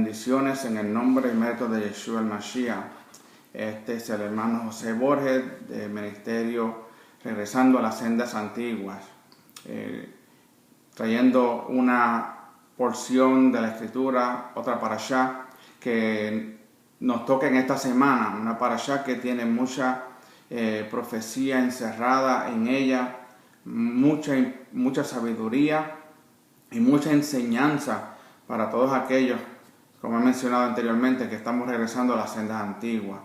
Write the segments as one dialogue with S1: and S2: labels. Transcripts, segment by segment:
S1: Bendiciones en el nombre y mérito de Yeshua el Mashiach. Este es el hermano José Borges del ministerio Regresando a las Sendas Antiguas, trayendo una porción de la escritura, otra parashá que nos toca en esta semana, una parashá que tiene mucha profecía encerrada en ella, mucha sabiduría y mucha enseñanza para todos aquellos, como he mencionado anteriormente, que estamos regresando a las sendas antiguas.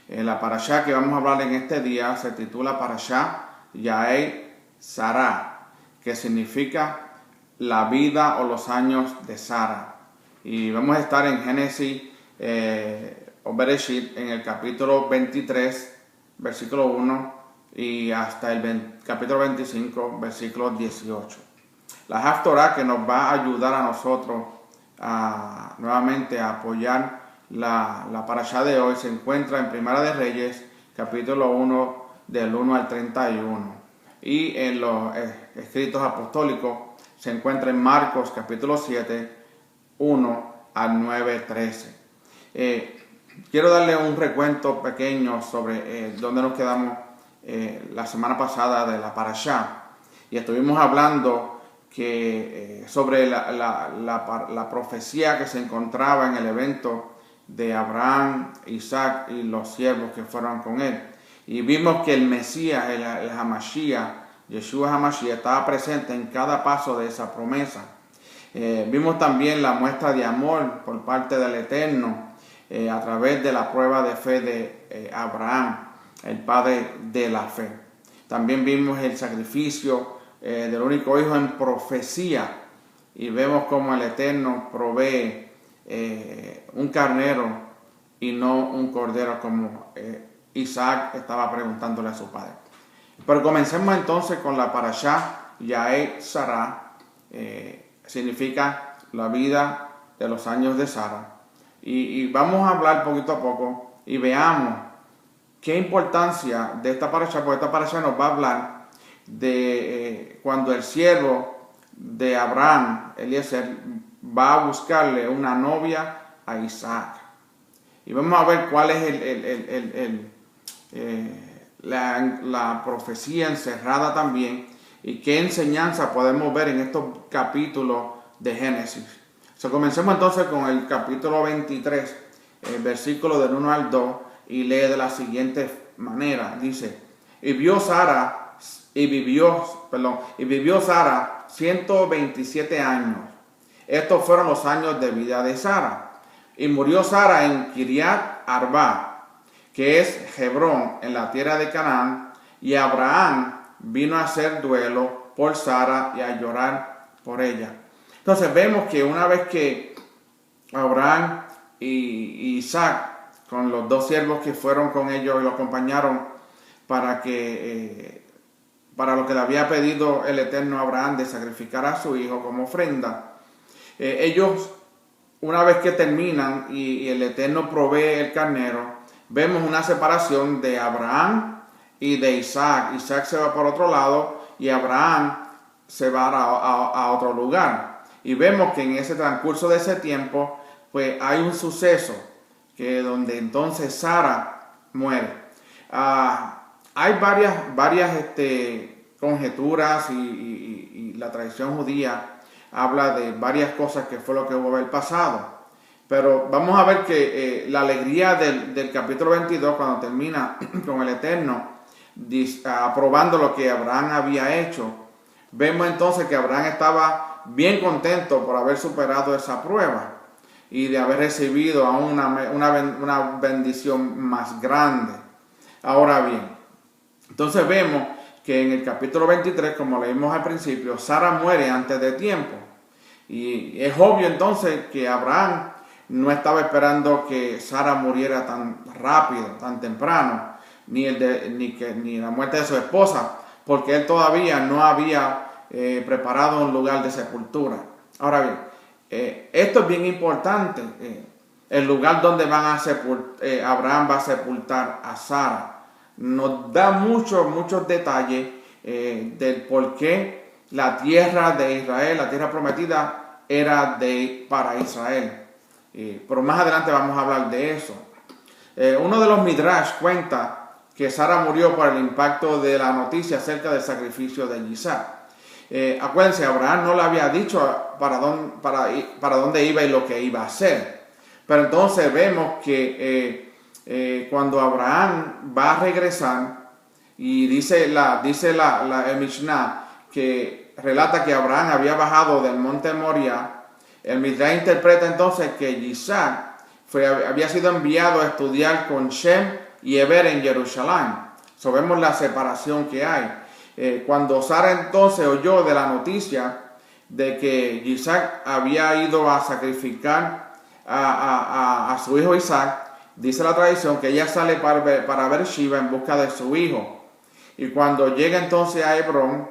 S1: La parashá que vamos a hablar en este día se titula Parashá Yael Sará, que significa la vida o los años de Sara. Y vamos a estar en Génesis o Bereshit en el capítulo 23, versículo 1 y hasta el capítulo 25, versículo 18. La Haftorah que nos va a ayudar a nosotros nuevamente a apoyar la parashá de hoy se encuentra en Primera de Reyes, capítulo 1, del 1 al 31. Y en los escritos apostólicos se encuentra en Marcos, capítulo 7, 1 al 9, 13. Quiero darle un recuento pequeño sobre dónde nos quedamos la semana pasada de la parashá. Y estuvimos hablando sobre la profecía que se encontraba en el evento de Abraham, Isaac y los siervos que fueron con él. Y vimos que el Mesías, el Hamashiach, Yeshua Hamashiach, estaba presente en cada paso de esa promesa. Vimos también la muestra de amor por parte del Eterno a través de la prueba de fe de Abraham, el padre de la fe. También vimos el sacrificio del único hijo en profecía, y vemos cómo el Eterno provee un carnero y no un cordero, como Isaac estaba preguntándole a su padre. Pero comencemos entonces con la parashá Yael Sará, significa la vida de los años de Sara, y vamos a hablar poquito a poco y veamos qué importancia de esta parashá, porque esta parashá nos va a hablar de cuando el siervo de Abraham, Eliezer, va a buscarle una novia a Isaac. Y vamos a ver cuál es la profecía encerrada también y qué enseñanza podemos ver en estos capítulos de Génesis. Comencemos entonces con el capítulo 23, el versículo del 1 al 2, y lee de la siguiente manera. Dice: Y vivió Sara 127 años. Estos fueron los años de vida de Sara. Y murió Sara en Kiriat Arba, que es Hebrón, en la tierra de Canaán. Y Abraham vino a hacer duelo por Sara y a llorar por ella. Entonces vemos que una vez que Abraham y Isaac, con los dos siervos que fueron con ellos y lo acompañaron para lo que le había pedido el Eterno a Abraham de sacrificar a su hijo como ofrenda, ellos, una vez que terminan y el Eterno provee el carnero, vemos una separación de Abraham y de Isaac. Isaac se va por otro lado y Abraham se va a otro lugar. Y vemos que en ese transcurso de ese tiempo, pues hay un suceso donde entonces Sara muere. Hay varias conjeturas y la tradición judía habla de varias cosas que fue lo que hubo haber pasado. Pero vamos a ver que la alegría del capítulo 22, cuando termina con el Eterno aprobando lo que Abraham había hecho, vemos entonces que Abraham estaba bien contento por haber superado esa prueba y de haber recibido aún una bendición más grande. Ahora bien, entonces vemos que en el capítulo 23, como leímos al principio, Sara muere antes de tiempo. Y es obvio entonces que Abraham no estaba esperando que Sara muriera tan rápido, tan temprano, ni la muerte de su esposa, porque él todavía no había preparado un lugar de sepultura. Ahora bien, esto es bien importante, el lugar donde Abraham va a sepultar a Sara. Nos da muchos detalles del por qué la tierra de Israel, la tierra prometida, era para Israel. pero más adelante vamos a hablar de eso. Uno de los Midrash cuenta que Sara murió por el impacto de la noticia acerca del sacrificio de Isaac. Acuérdense, Abraham no le había dicho para dónde iba y lo que iba a hacer. Pero entonces vemos que cuando Abraham va a regresar, y dice el Mishnah que relata que Abraham había bajado del monte Moriah, el Midrash interpreta entonces que Isaac había sido enviado a estudiar con Shem y Eber en Jerusalén. So, vemos la separación que hay. Cuando Sara entonces oyó de la noticia de que Isaac había ido a sacrificar a su hijo Isaac, dice la tradición que ella sale para Beersheba en busca de su hijo. Y cuando llega entonces a Hebrón,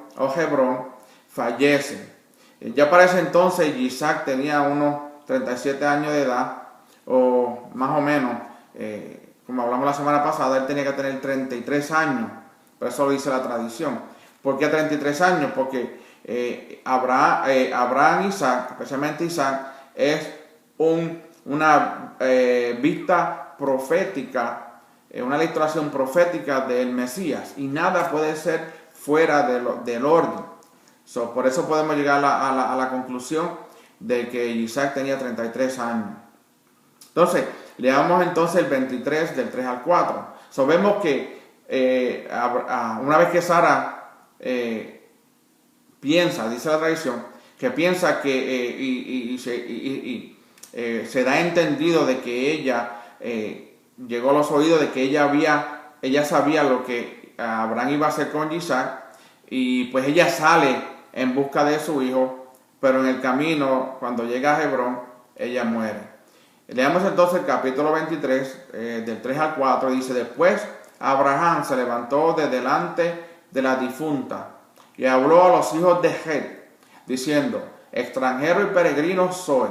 S1: fallece. Ya para ese entonces Isaac tenía unos 37 años de edad, o más o menos, como hablamos la semana pasada, él tenía que tener 33 años. Por eso lo dice la tradición. ¿Por qué 33 años? Porque Abraham y Isaac, especialmente Isaac, es una vista profética, una ilustración profética del Mesías, y nada puede ser fuera del orden. Por eso podemos llegar a la conclusión de que Isaac tenía 33 años. Entonces, leamos entonces el 23 del 3 al 4. Vemos que una vez que Sara piensa, dice la tradición, que piensa que se da entendido de que ella llegó a los oídos de que ella sabía lo que Abraham iba a hacer con Isaac, y pues ella sale en busca de su hijo, pero en el camino, cuando llega a Hebrón, ella muere. Leamos entonces el capítulo 23, del 3 al 4, dice: Después Abraham se levantó de delante de la difunta y habló a los hijos de Het, diciendo: Extranjero y peregrino soy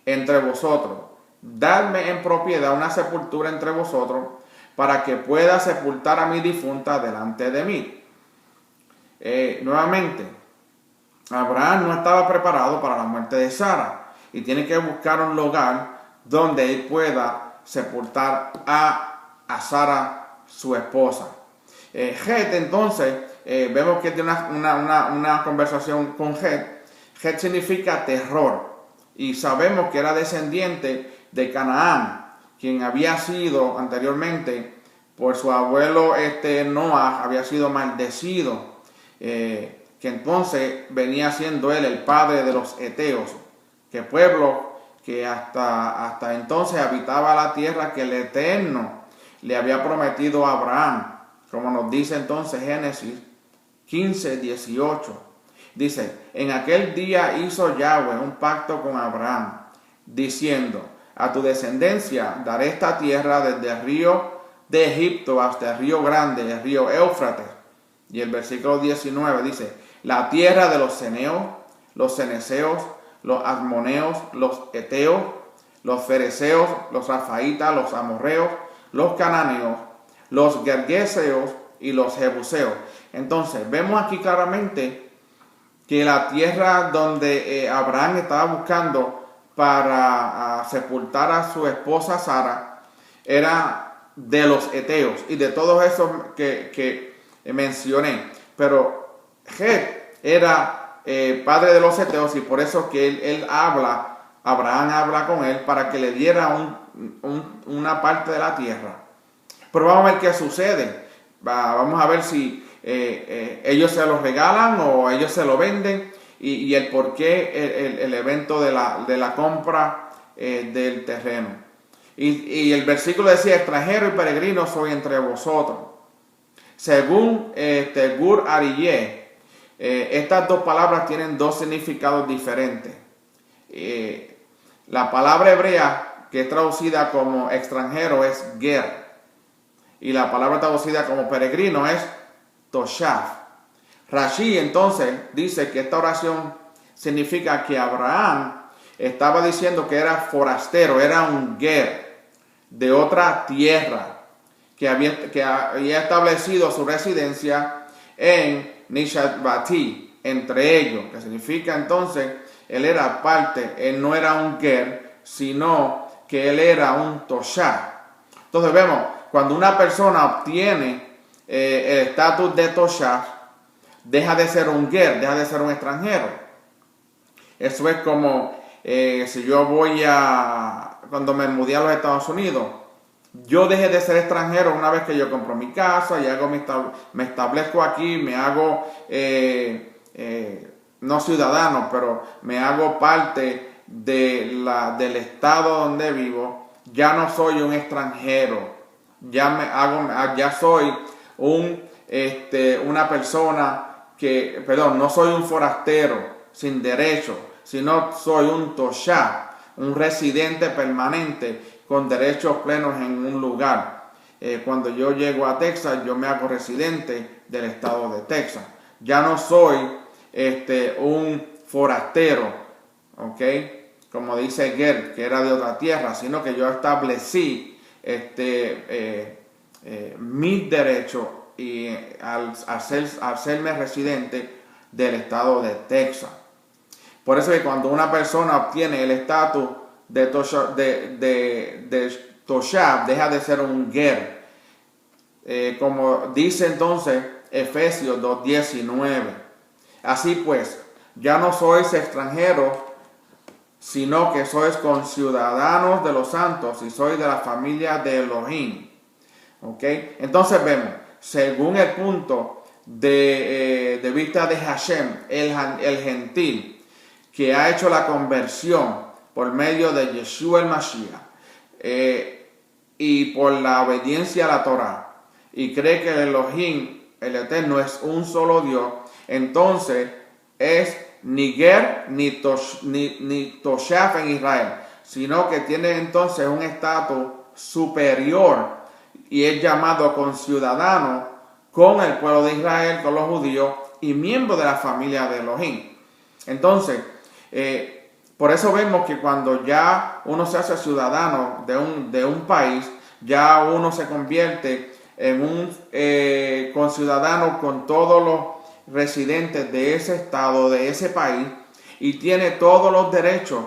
S1: entre vosotros, dadme en propiedad una sepultura entre vosotros, para que pueda sepultar a mi difunta delante de mí. Nuevamente, Abraham no estaba preparado para la muerte de Sara y tiene que buscar un lugar donde él pueda sepultar a Sara, su esposa. Het, entonces, vemos que tiene una conversación con Het. Het significa terror, y sabemos que era descendiente de Canaán, quien había sido anteriormente por su abuelo Noah, había sido maldecido, que entonces venía siendo él el padre de los heteos, que pueblo que hasta entonces habitaba la tierra que el Eterno le había prometido a Abraham, como nos dice entonces Génesis 15:18. Dice: En aquel día hizo Yahweh un pacto con Abraham, diciendo: A tu descendencia daré esta tierra desde el río de Egipto hasta el río grande, el río Éufrates. Y el versículo 19 dice: La tierra de los ceneos, los ceneseos, los asmoneos, los eteos, los fereceos, los rafaitas, los amorreos, los cananeos, los gergeseos y los jebuseos. Entonces, vemos aquí claramente que la tierra donde Abraham estaba buscando para sepultar a su esposa Sara era de los heteos y de todos esos que mencioné. Pero Het era padre de los heteos, y por eso que Abraham habla con él para que le diera una parte de la tierra. Pero vamos a ver qué sucede. Vamos a ver si ellos se lo regalan o ellos se lo venden, y el por qué el evento de la compra del terreno. Y el versículo decía: Extranjero y peregrino soy entre vosotros. Según Gur Ariyeh, estas dos palabras tienen dos significados diferentes. La palabra hebrea que es traducida como extranjero es ger, y la palabra traducida como peregrino es toshav. Rashi entonces dice que esta oración significa que Abraham estaba diciendo que era forastero, era un ger de otra tierra, que había establecido su residencia en Nishatbati, entre ellos, que significa entonces él era parte, él no era un ger, sino que él era un toshá. Entonces vemos, cuando una persona obtiene el estatus de toshá, deja de ser un ger, deja de ser un extranjero. Eso es como si yo cuando me mudé a los Estados Unidos, yo dejé de ser extranjero una vez que yo compro mi casa y me establezco aquí, me hago, no ciudadano, pero me hago parte del estado donde vivo. Ya no soy un extranjero, ya soy una persona no soy un forastero sin derecho, sino soy un toshá, un residente permanente con derechos plenos en un lugar. Cuando yo llego a Texas, yo me hago residente del estado de Texas. Ya no soy un forastero, ¿ok? Como dice Ger, que era de otra tierra, sino que yo establecí mis derechos y al hacerme residente del estado de Texas. Por eso que cuando una persona obtiene el estatus de toshá, deja de ser un ger. Como dice entonces Efesios 2:19. Así pues, ya no sois extranjeros, sino que sois conciudadanos de los santos y sois de la familia de Elohim. ¿Okay? Entonces vemos, según el punto de vista de Hashem, el gentil, que ha hecho la conversión por medio de Yeshua el Mashiach y por la obediencia a la Torah, y cree que el Elohim, el Eterno, es un solo Dios, entonces es ni ger ni toshaf en Israel, sino que tiene entonces un estatus superior y es llamado conciudadano con el pueblo de Israel, con los judíos y miembro de la familia de Elohim. Entonces, por eso vemos que cuando ya uno se hace ciudadano de un país, ya uno se convierte en un conciudadano con todos los residentes de ese estado, de ese país, y tiene todos los derechos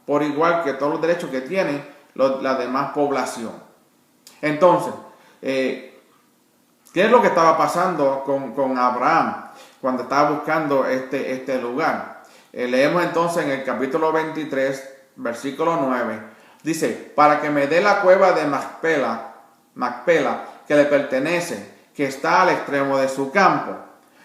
S1: por igual que todos los derechos que tiene la demás población. Entonces, ¿qué es lo que estaba pasando con Abraham cuando estaba buscando este lugar? Leemos entonces en el capítulo 23, versículo 9. Dice, para que me dé la cueva de Macpela, que le pertenece, que está al extremo de su campo,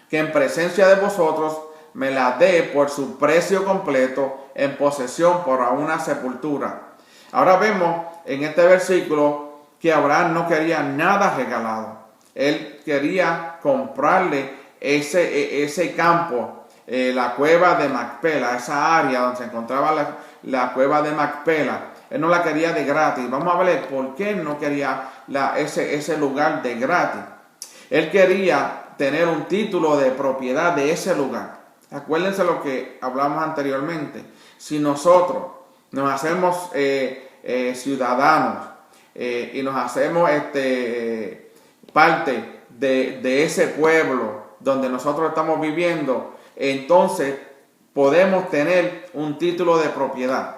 S1: que en presencia de vosotros me la dé por su precio completo, en posesión por una sepultura. Ahora vemos en este versículo que Abraham no quería nada regalado. Él quería comprarle ese campo, la cueva de Macpela, esa área donde se encontraba la cueva de Macpela. Él no la quería de gratis. Vamos a ver por qué no quería ese lugar de gratis. Él quería tener un título de propiedad de ese lugar. Acuérdense lo que hablamos anteriormente. Si nosotros nos hacemos ciudadanos y nos hacemos parte de ese pueblo donde nosotros estamos viviendo, entonces podemos tener un título de propiedad.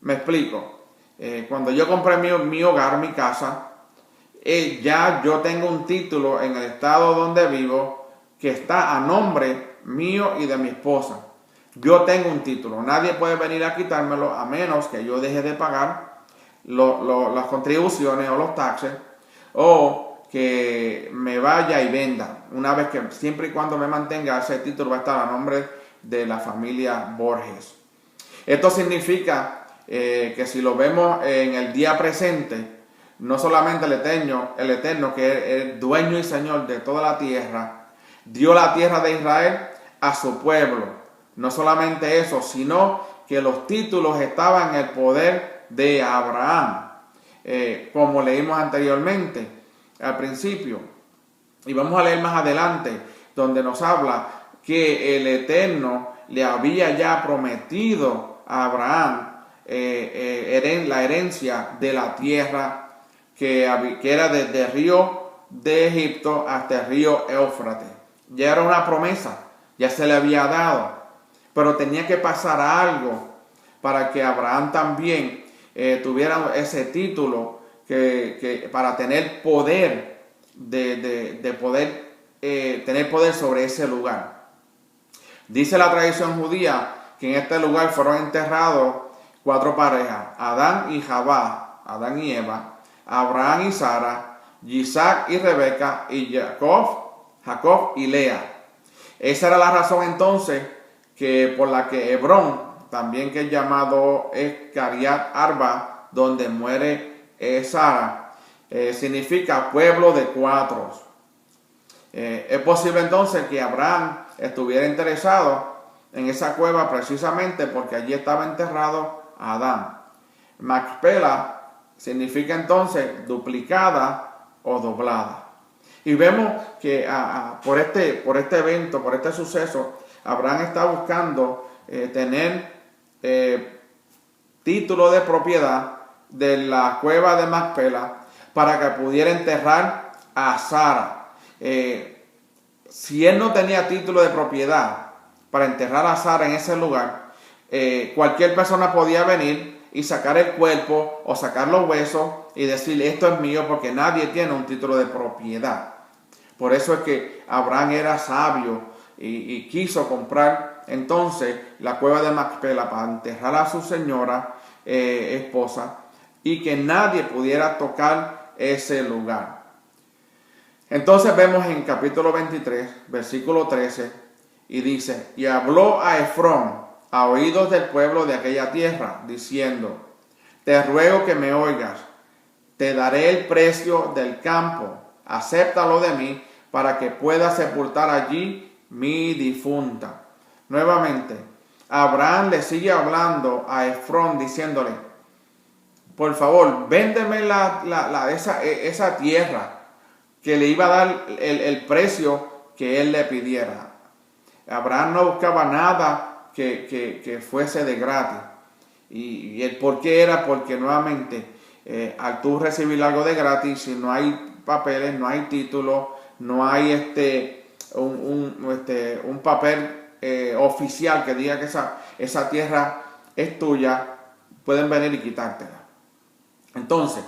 S1: Me explico. Cuando yo compré mi hogar, mi casa, ya yo tengo un título en el estado donde vivo que está a nombre mío y de mi esposa. Yo tengo un título. Nadie puede venir a quitármelo a menos que yo deje de pagar las contribuciones o los taxes, o que me vaya y venda. Una vez que, siempre y cuando me mantenga, ese título va a estar a nombre de la familia Borges. Esto significa que si lo vemos en el día presente, no solamente el Eterno, que es el dueño y Señor de toda la tierra, dio la tierra de Israel a su pueblo. No solamente eso, sino que los títulos estaban en el poder de Abraham, como leímos anteriormente, al principio. Y vamos a leer más adelante, donde nos habla que el Eterno le había ya prometido a Abraham la herencia de la tierra que era desde el río de Egipto hasta el río Éufrates. Ya era una promesa, ya se le había dado, pero tenía que pasar algo para que Abraham también tuviera ese título para tener poder de poder tener poder sobre ese lugar. Dice la tradición judía que en este lugar fueron enterrados 4 parejas: Adán y Jabá, Adán y Eva, Abraham y Sara, Isaac y Rebeca, y Jacob y Lea. Esa era la razón entonces por la que Hebrón, también que es llamado Kiriat Arba, donde muere Sara, significa pueblo de 4. Es posible entonces que Abraham estuviera interesado en esa cueva precisamente porque allí estaba enterrado Adán. Macpela significa entonces duplicada o doblada. Y vemos que por este evento, por este suceso, Abraham está buscando tener título de propiedad de la cueva de Macpela para que pudiera enterrar a Sara. Si él no tenía título de propiedad para enterrar a Sara en ese lugar, cualquier persona podía venir y sacar el cuerpo o sacar los huesos y decirle: esto es mío, porque nadie tiene un título de propiedad. Por eso es que Abraham era sabio y quiso comprar entonces la cueva de Macpela para enterrar a su señora esposa y que nadie pudiera tocar ese lugar. Entonces vemos en capítulo 23, versículo 13, y dice: y habló a Efrón a oídos del pueblo de aquella tierra, diciendo: te ruego que me oigas, te daré el precio del campo, acéptalo de mí, para que pueda sepultar allí mi difunta. Nuevamente, Abraham le sigue hablando a Efrón diciéndole: por favor, véndeme esa tierra, que le iba a dar el precio que él le pidiera. Abraham no buscaba nada que fuese de gratis. Y el por qué era porque nuevamente, al tú recibir algo de gratis, si no hay papeles, no hay título, no hay un papel oficial que diga que esa tierra es tuya, pueden venir y quitártela. Entonces,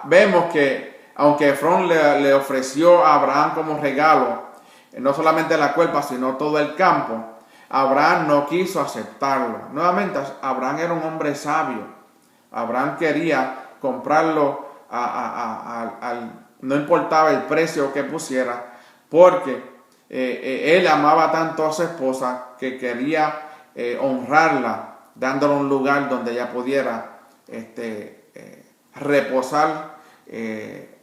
S1: vemos que aunque Efrón le ofreció a Abraham como regalo no solamente la cuerpa, sino todo el campo, Abraham no quiso aceptarlo. Nuevamente, Abraham era un hombre sabio. Abraham quería comprarlo no importaba el precio que pusiera, porque él amaba tanto a su esposa que quería honrarla, dándole un lugar donde ella pudiera reposar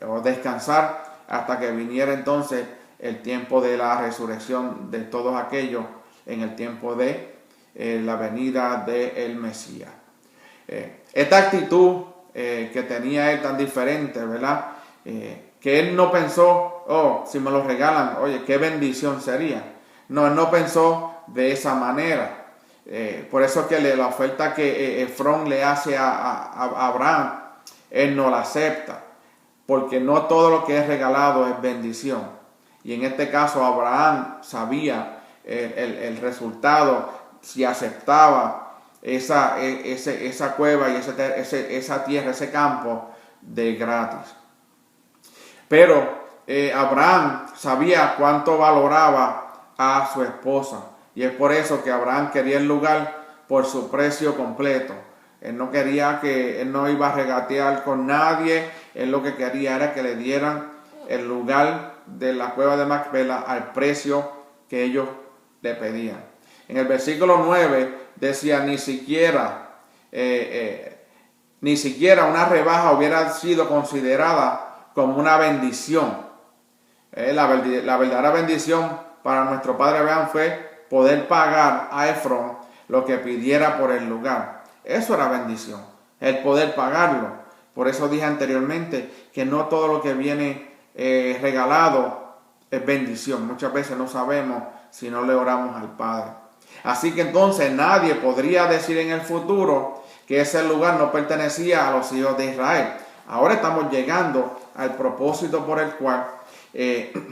S1: o descansar hasta que viniera entonces el tiempo de la resurrección de todos aquellos, en el tiempo de la venida del Mesías. Esta actitud que tenía él tan diferente, ¿verdad? Que él no pensó: oh, si me lo regalan, oye, qué bendición sería. No, él no pensó de esa manera. Por eso que la oferta que Efrón le hace a Abraham, él no la acepta, porque no todo lo que es regalado es bendición. Y en este caso Abraham sabía el resultado si aceptaba esa cueva y esa tierra, ese campo de gratis. Pero Abraham sabía cuánto valoraba a su esposa, y es por eso que Abraham quería el lugar por su precio completo. Él no iba a regatear con nadie. Él lo que quería era que le dieran el lugar de la cueva de Macpela al precio que ellos le pedían. En el versículo 9 decía: ni siquiera una rebaja hubiera sido considerada como una bendición. La verdadera bendición para nuestro padre Abraham fue poder pagar a Efrón lo que pidiera por el lugar. Eso era bendición, el poder pagarlo. Por eso dije anteriormente que no todo lo que viene regalado es bendición. Muchas veces no sabemos si no le oramos al Padre. Así que entonces nadie podría decir en el futuro que ese lugar no pertenecía a los hijos de Israel. Ahora estamos llegando al propósito por el cual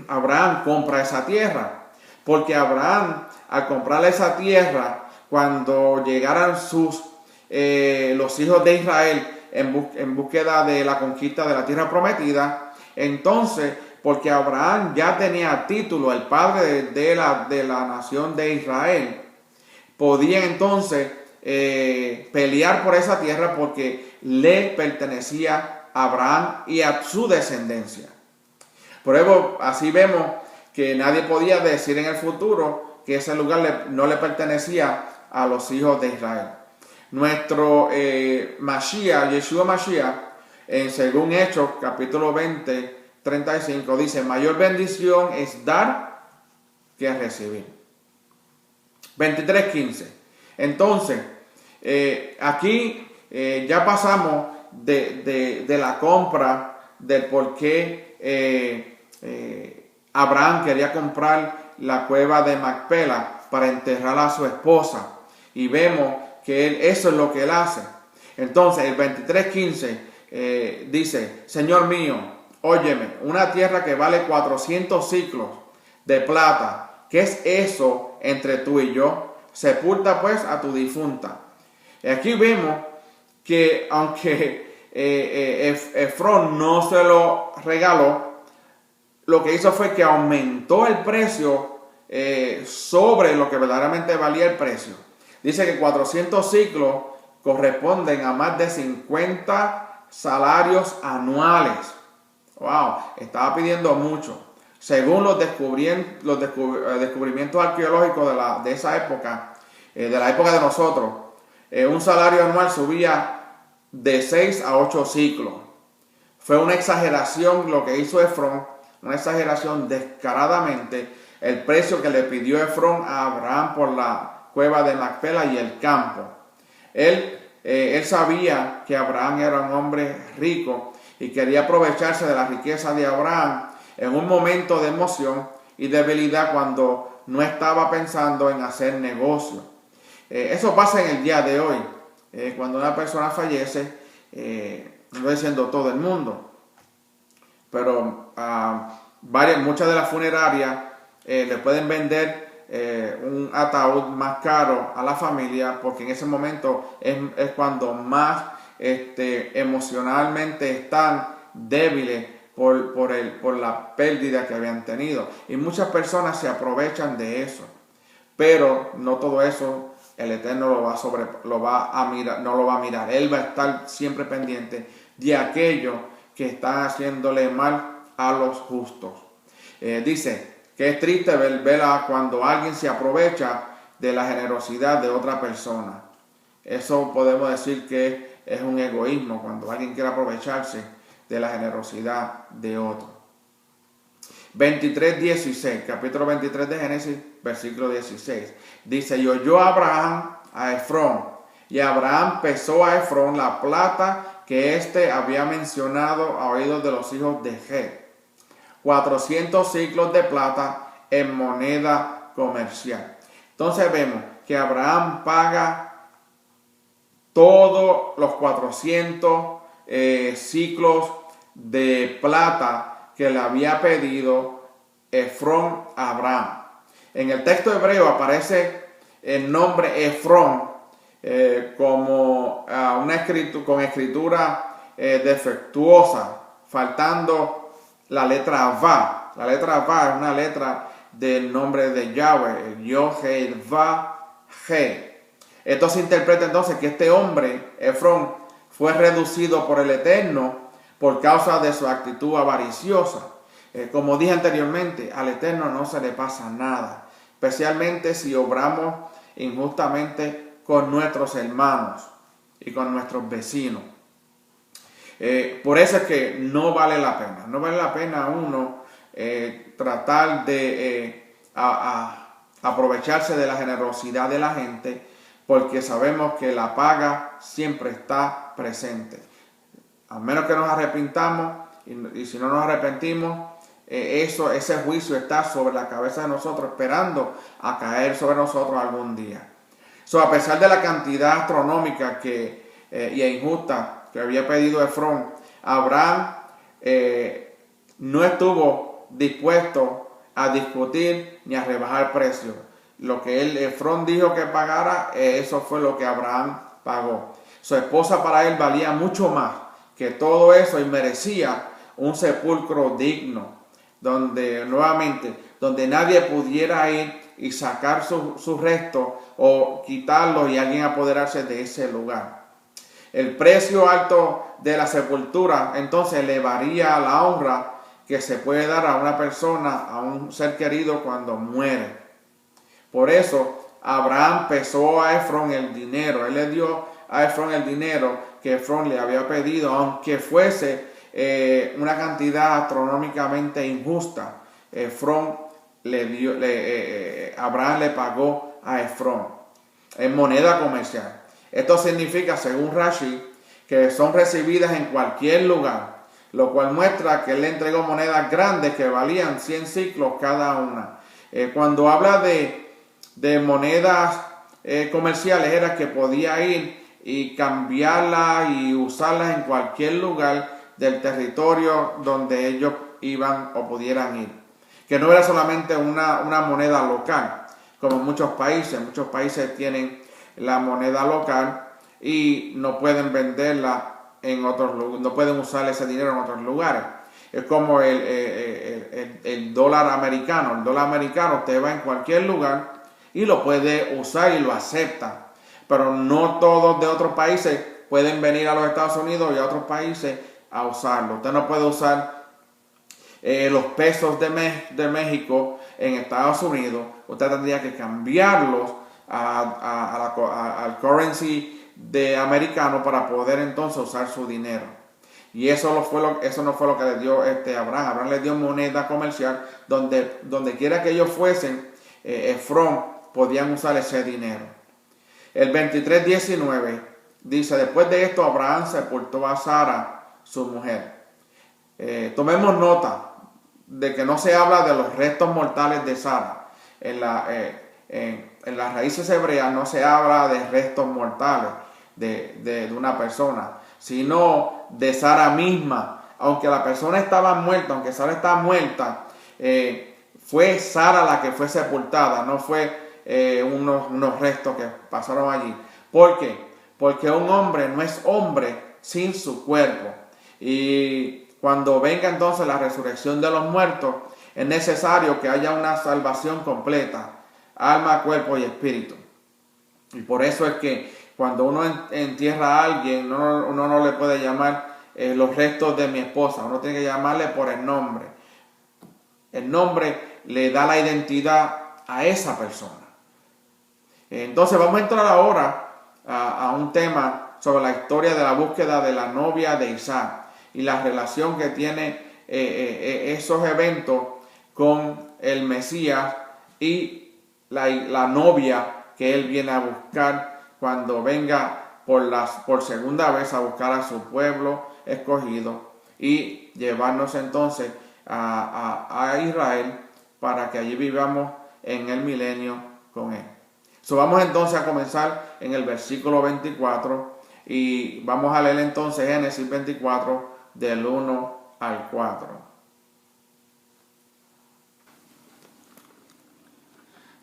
S1: Abraham compra esa tierra. Porque Abraham, al comprar esa tierra, cuando llegaran sus los hijos de Israel en búsqueda de la conquista de la tierra prometida, entonces, porque Abraham ya tenía título, el padre de la nación de Israel, podía entonces pelear por esa tierra porque le pertenecía a Abraham y a su descendencia. Por eso, así vemos que nadie podía decir en el futuro que ese lugar no le pertenecía a los hijos de Israel. Nuestro Mashiach, Yeshua Mashiach, según Hechos, capítulo 20, 35, dice: mayor bendición es dar que recibir. 23:15. Entonces, aquí ya pasamos de la compra, del por qué Abraham quería comprar la cueva de Macpela para enterrar a su esposa. Y vemos que eso es lo que él hace. Entonces, el 23:15 dice: Señor mío, óyeme, una tierra que vale 400 ciclos de plata, ¿qué es eso entre tú y yo? Sepulta pues a tu difunta. Y aquí vemos que aunque Efrón no se lo regaló, lo que hizo fue que aumentó el precio sobre lo que verdaderamente valía el precio. Dice que 400 ciclos corresponden a más de 50 salarios anuales. Wow, estaba pidiendo mucho. Según los descubrimientos arqueológicos de esa época, de la época de nosotros, un salario anual subía de 6 a 8 ciclos. Fue una exageración lo que hizo Efrón, una exageración descaradamente, el precio que le pidió Efrón a Abraham por la cueva de Macpela y el campo. Él sabía que Abraham era un hombre rico y quería aprovecharse de la riqueza de Abraham en un momento de emoción y debilidad cuando no estaba pensando en hacer negocio. Eso pasa en el día de hoy. Cuando una persona fallece, no estoy diciendo todo el mundo, pero muchas de las funerarias le pueden vender un ataúd más caro a la familia, porque en ese momento es cuando más emocionalmente están débiles por la pérdida que habían tenido, y muchas personas se aprovechan de eso. Pero no todo eso el Eterno no lo va a mirar. Él va a estar siempre pendiente de aquello que están haciéndole mal a los justos. Dice que es triste ver cuando alguien se aprovecha de la generosidad de otra persona. Eso podemos decir que es un egoísmo, cuando alguien quiere aprovecharse de la generosidad de otro. 23:16, capítulo 23 de Génesis, versículo 16. Dice: y oyó Abraham a Efrón, y Abraham pesó a Efrón la plata que éste había mencionado a oídos de los hijos de Het, 400 ciclos de plata en moneda comercial. Entonces vemos que Abraham paga todos los 400 ciclos de plata que le había pedido Efrón a Abraham. En el texto hebreo aparece el nombre Efrón como con escritura defectuosa, faltando la letra Va. La letra Va es una letra del nombre de Yahweh, el Yod-Heh-Vav-He. Esto se interpreta entonces que este hombre, Efrón, fue reducido por el Eterno por causa de su actitud avariciosa. Como dije anteriormente, al Eterno no se le pasa nada, especialmente si obramos injustamente con nuestros hermanos y con nuestros vecinos. Por eso es que no vale la pena uno tratar de aprovecharse de la generosidad de la gente, porque sabemos que la paga siempre está presente. A menos que nos arrepintamos, y si no nos arrepentimos, ese juicio está sobre la cabeza de nosotros, esperando a caer sobre nosotros algún día. A pesar de la cantidad astronómica y injusta que había pedido Efrón, Abraham no estuvo dispuesto a discutir ni a rebajar precios. Lo que Efrón dijo que pagara, eso fue lo que Abraham pagó. Su esposa para él valía mucho más que todo eso y merecía un sepulcro digno, donde nadie pudiera ir y sacar sus restos o quitarlos y alguien apoderarse de ese lugar. El precio alto de la sepultura entonces elevaría la honra que se puede dar a una persona, a un ser querido cuando muere. Por eso Abraham pesó a Efrón el dinero. Él le dio a Efrón el dinero que Efrón le había pedido, aunque fuese una cantidad astronómicamente injusta. Abraham le pagó a Efrón en moneda comercial. Esto significa, según Rashi, que son recibidas en cualquier lugar, lo cual muestra que él le entregó monedas grandes que valían 100 ciclos cada una. Cuando habla de monedas comerciales, era que podía ir y cambiarlas y usarlas en cualquier lugar del territorio donde ellos iban o pudieran ir. Que no era solamente una moneda local, como muchos países tienen la moneda local y no pueden venderla en otros lugares, no pueden usar ese dinero en otros lugares. Es como el dólar americano. El dólar americano usted va en cualquier lugar y lo puede usar y lo acepta. Pero no todos de otros países pueden venir a los Estados Unidos y a otros países a usarlo. Usted no puede usar los pesos de México en Estados Unidos. Usted tendría que cambiarlos al currency de americano para poder entonces usar su dinero. Y eso no fue lo que le dio Abraham. Abraham le dio moneda comercial donde quiera que ellos fuesen, Efrón podían usar ese dinero. El 23:19 dice: después de esto Abraham sepultó a Sara, su mujer. Tomemos nota de que no se habla de los restos mortales de Sara. En las raíces hebreas no se habla de restos mortales de una persona, sino de Sara misma. Aunque la persona estaba muerta, aunque Sara estaba muerta, fue Sara la que fue sepultada, no fue unos restos que pasaron allí. ¿Por qué? Porque un hombre no es hombre sin su cuerpo. Y cuando venga entonces la resurrección de los muertos, es necesario que haya una salvación completa, alma, cuerpo y espíritu. Y por eso es que cuando uno entierra a alguien, uno no le puede llamar los restos de mi esposa, uno tiene que llamarle por el nombre. El nombre le da la identidad a esa persona. Entonces vamos a entrar ahora a un tema sobre la historia de la búsqueda de la novia de Isaac y la relación que tiene esos eventos con el Mesías y la novia que él viene a buscar cuando venga por segunda vez a buscar a su pueblo escogido y llevarnos entonces a Israel para que allí vivamos en el milenio con él. Vamos entonces a comenzar en el versículo 24 y vamos a leer entonces Génesis 24 del 1 al 4.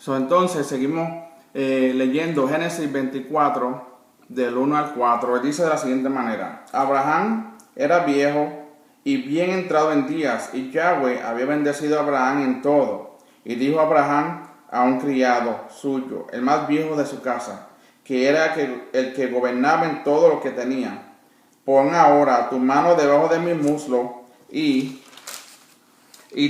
S1: Entonces seguimos leyendo Génesis 24 del 1 al 4. Dice de la siguiente manera: Abraham era viejo y bien entrado en días, y Yahweh había bendecido a Abraham en todo. Y dijo Abraham a un criado suyo, el más viejo de su casa, que era el que gobernaba en todo lo que tenía: pon ahora tu mano debajo de mi muslo y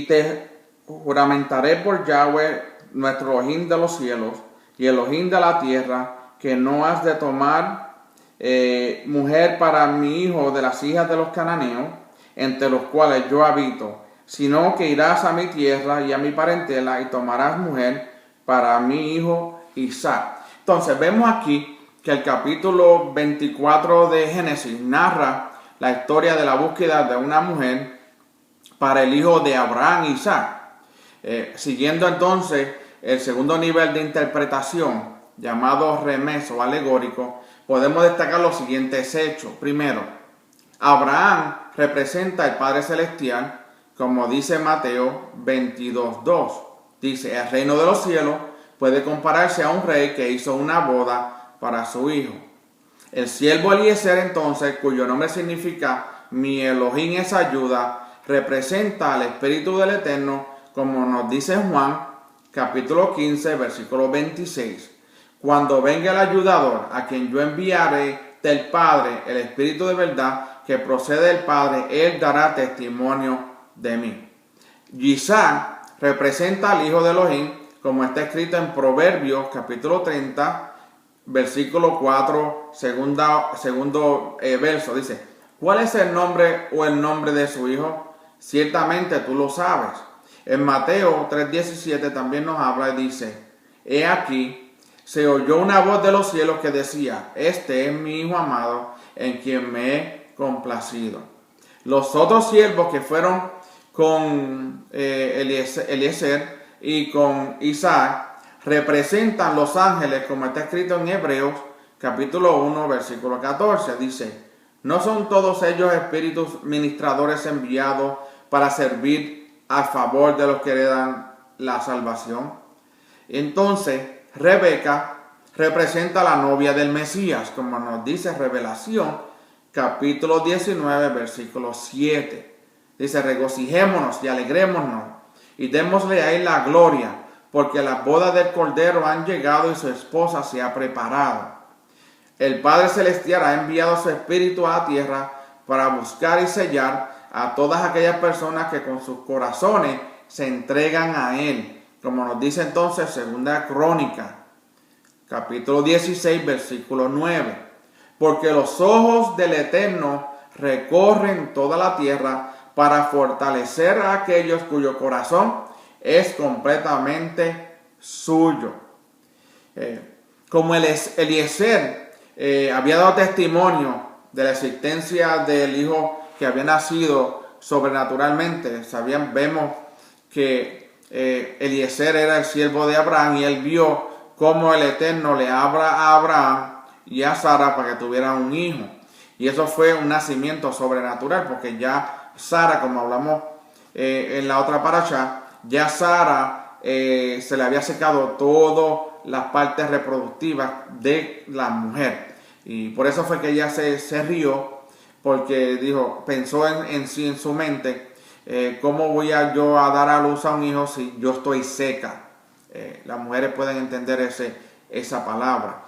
S1: te juramentaré por Yahweh, nuestro Elohim de los cielos y Elohim de la tierra, que no has de tomar mujer para mi hijo de las hijas de los cananeos, entre los cuales yo habito, sino que irás a mi tierra y a mi parentela y tomarás mujer para mi hijo Isaac. Entonces vemos aquí que el capítulo 24 de Génesis narra la historia de la búsqueda de una mujer para el hijo de Abraham, Isaac. Siguiendo entonces el segundo nivel de interpretación, llamado remes o alegórico, podemos destacar los siguientes hechos. Primero, Abraham representa al Padre Celestial, como dice Mateo 22:2. Dice: el reino de los cielos puede compararse a un rey que hizo una boda para su hijo. El siervo Eliezer entonces, cuyo nombre significa mi Elohim es ayuda, representa al Espíritu del Eterno, como nos dice Juan, capítulo 15, versículo 26. Cuando venga el ayudador, a quien yo enviaré del Padre, el Espíritu de verdad, que procede del Padre, él dará testimonio de mí. Yisá representa al Hijo de Elohim, como está escrito en Proverbios, capítulo 30, versículo 4, segundo verso. Dice, ¿cuál es el nombre o el nombre de su hijo? Ciertamente tú lo sabes. En Mateo 3:17 también nos habla y dice, he aquí, se oyó una voz de los cielos que decía, este es mi hijo amado, en quien me he complacido. Los otros siervos que fueron con Eliezer y con Isaac representan los ángeles, como está escrito en Hebreos, capítulo 1, versículo 14. Dice, ¿no son todos ellos espíritus ministradores enviados para servir a favor de los que heredan la salvación? Entonces, Rebeca representa a la novia del Mesías, como nos dice Revelación, capítulo 19, versículo 7. Dice, regocijémonos y alegrémonos y démosle a él la gloria, porque las bodas del Cordero han llegado y su esposa se ha preparado. El Padre Celestial ha enviado su Espíritu a la tierra para buscar y sellar a todas aquellas personas que con sus corazones se entregan a Él, como nos dice entonces Segunda Crónica, capítulo 16, versículo 9. Porque los ojos del Eterno recorren toda la tierra para fortalecer a aquellos cuyo corazón es completamente suyo. Como Eliezer había dado testimonio de la existencia del hijo que había nacido sobrenaturalmente, vemos que Eliezer era el siervo de Abraham y él vio cómo el Eterno le habla a Abraham y a Sara para que tuvieran un hijo. Y eso fue un nacimiento sobrenatural, porque ya Sara, como hablamos en la otra parasha, ya Sara se le había secado todas las partes reproductivas de la mujer. Y por eso fue que ella se rió, porque pensó en su mente, ¿cómo voy yo a dar a luz a un hijo si yo estoy seca? Las mujeres pueden entender esa palabra.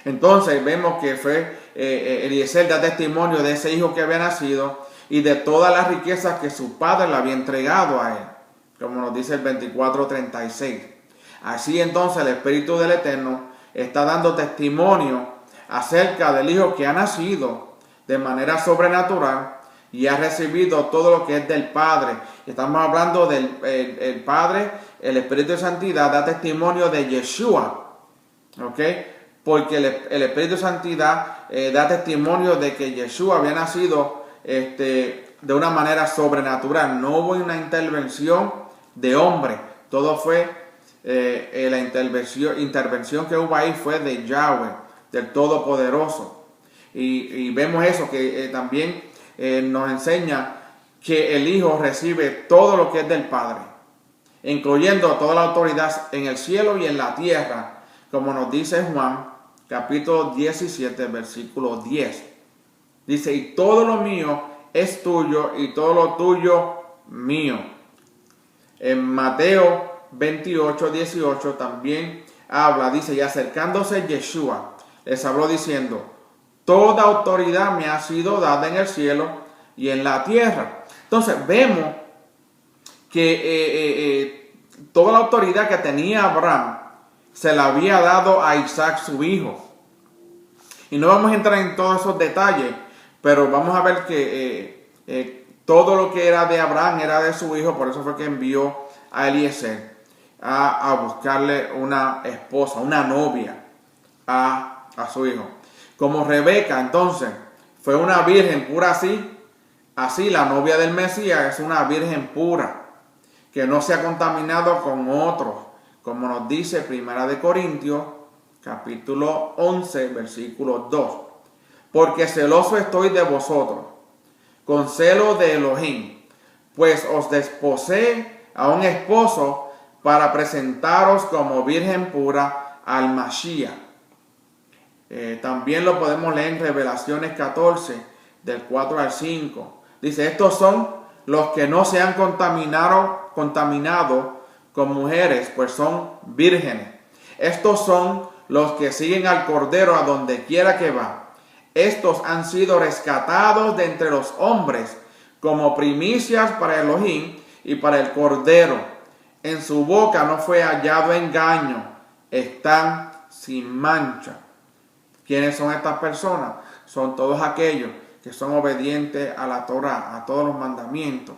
S1: Entonces vemos que fue Eliezer da testimonio de ese hijo que había nacido y de todas las riquezas que su padre le había entregado a él, como nos dice el 24:36. Así entonces el Espíritu del Eterno está dando testimonio acerca del hijo que ha nacido de manera sobrenatural y ha recibido todo lo que es del Padre. Estamos hablando del el Padre, el Espíritu de Santidad da testimonio de Yeshua, ¿ok? Porque el Espíritu de Santidad da testimonio de que Yeshua había nacido de una manera sobrenatural. No hubo una intervención de hombre. Todo fue, la intervención que hubo ahí fue de Yahweh, del Todopoderoso. Y vemos eso, que también nos enseña que el Hijo recibe todo lo que es del Padre, incluyendo toda la autoridad en el cielo y en la tierra, como nos dice Juan, capítulo 17, versículo 10. Dice, y todo lo mío es tuyo y todo lo tuyo mío. En Mateo 28, 18 también habla, dice, y acercándose Yeshua, les habló diciendo, toda autoridad me ha sido dada en el cielo y en la tierra. Entonces vemos que toda la autoridad que tenía Abraham se la había dado a Isaac, su hijo. Y no vamos a entrar en todos esos detalles, pero vamos a ver que todo lo que era de Abraham era de su hijo. Por eso fue que envió a Eliezer a buscarle una esposa, una novia a su hijo. Como Rebeca, entonces, fue una virgen pura así la novia del Mesías es una virgen pura, que no se ha contaminado con otros, como nos dice Primera de Corintios, capítulo 11, versículo 2. Porque celoso estoy de vosotros, con celo de Elohim, pues os desposé a un esposo para presentaros como virgen pura al Mashiach. También lo podemos leer en Revelaciones 14, del 4 al 5. Dice, estos son los que no se han contaminado con mujeres, pues son vírgenes. Estos son los que siguen al Cordero a donde quiera que va. Estos han sido rescatados de entre los hombres como primicias para Elohim y para el Cordero. En su boca no fue hallado engaño. Están sin mancha. ¿Quiénes son estas personas? Son todos aquellos que son obedientes a la Torah, a todos los mandamientos,